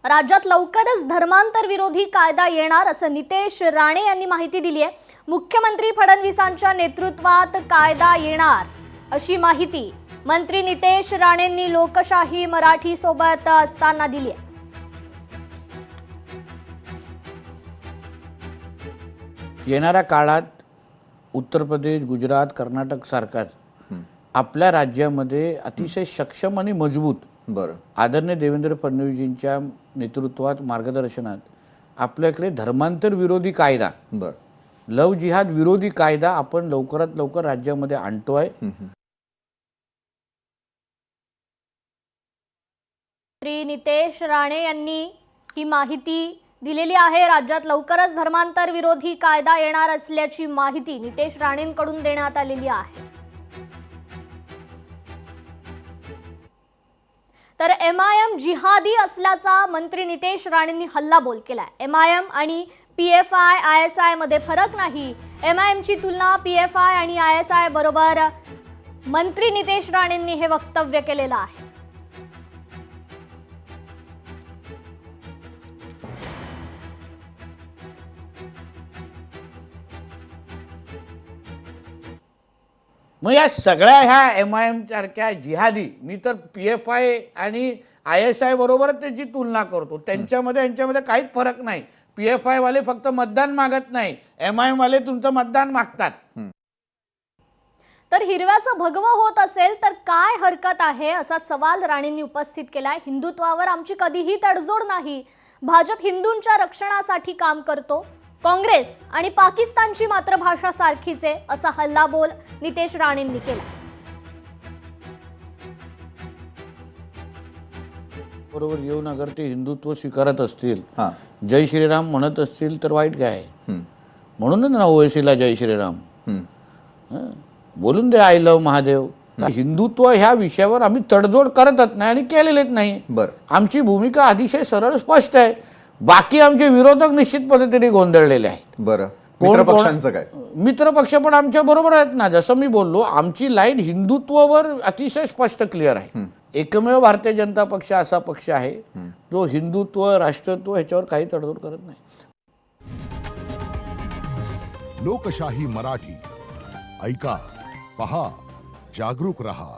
राज्यात लवकरच धर्मांतर विरोधी कायदा येणार असं नितेश राणे यांनी माहिती दिली आहे। मुख्यमंत्री फडणवीसांच्या नेतृत्वात कायदा येणार अशी माहिती मंत्री नितेश राणेंनी लोकशाही मराठी सोबत असताना दिली आहे। येणाऱ्या काळात उत्तर प्रदेश, गुजरात, कर्नाटक सारखाच आपल्या राज्यामध्ये अतिशय सक्षम आणि मजबूत आदरणीय देवेंद्र फडणवीसजींच्या नेतृत्वात मार्गदर्शनात आपल्याकडे धर्मांतर विरोधी कायदा, लव जिहाद विरोधी कायदा आपण लवकरात लवकर राज्यामध्ये आणतोय। श्री नितेश राणे यांनी ही माहिती दिलेली आहे। राज्यात लवकरच धर्मांतर विरोधी कायदा येणार असल्याची माहिती नितेश राणेंकडून देण्यात आलेली आहे। तर एमआयएम जिहादी असल्याचा मंत्री नितेश राणेंनी हल्लाबोल केलाय। एमआयएम आणि पीएफआय आयएसआय मध्ये फरक नाही। एमआयएमची तुलना पीएफआय आणि आयएसआय बरोबर मंत्री नितेश राणेंनी हे वक्तव्य केलेलं आहे। मग या सगळ्या ह्या एमआयएम सारख्या जिहादी, मी तर पीएफआय आणि आयएसआय बरोबर त्याची तुलना करतो। यांच्यामध्ये काहीच फरक नाही। पीएफआय वाले फक्त मतदान मागत नाही, एमआयएम वाले तुमचं मतदान मागतात। तर हिरव्याचं भगवं होत असेल तर काय हरकत आहे असा सवाल राणेंनी उपस्थित केलाय। हिंदुत्वावर आमची कधीही तडजोड नाही। भाजप हिंदूंच्या रक्षणासाठी काम करतो। काँग्रेस आणि पाकिस्तानची मातृभाषा सारखीच आहे असा हल्लाबोल नितेश राणेंनी केला। बरोबर येऊन अगर ते हिंदुत्व स्वीकारत असतील, जय श्रीराम म्हणत असतील तर वाईट काय आहे? म्हणूनच ना ओवेसीला जय श्रीराम बोलून दे, आय लव्ह महादेव। हिंदुत्व ह्या विषयावर आम्ही तडजोड करतच नाही आणि केलेलेच नाही। आमची भूमिका अतिशय सरळ स्पष्ट आहे। बाकी आमचे विरोधक निश्चित पद्धतीने गोंधळलेले आहेत। मित्रपक्षांचं काय? मित्रपक्ष पण आमच्या बरोबर आहेत ना। जसं मी बोललो, आमची लाईन हिंदुत्वावर अतिशय स्पष्ट क्लिअर आहे। एकमेव भारतीय जनता पक्ष असा पक्ष आहे जो हिंदुत्व, राष्ट्रत्व ह्याच्यावर काही तडजोड करत नाही। लोकशाही मराठी ऐका, पहा, जागरूक रहा।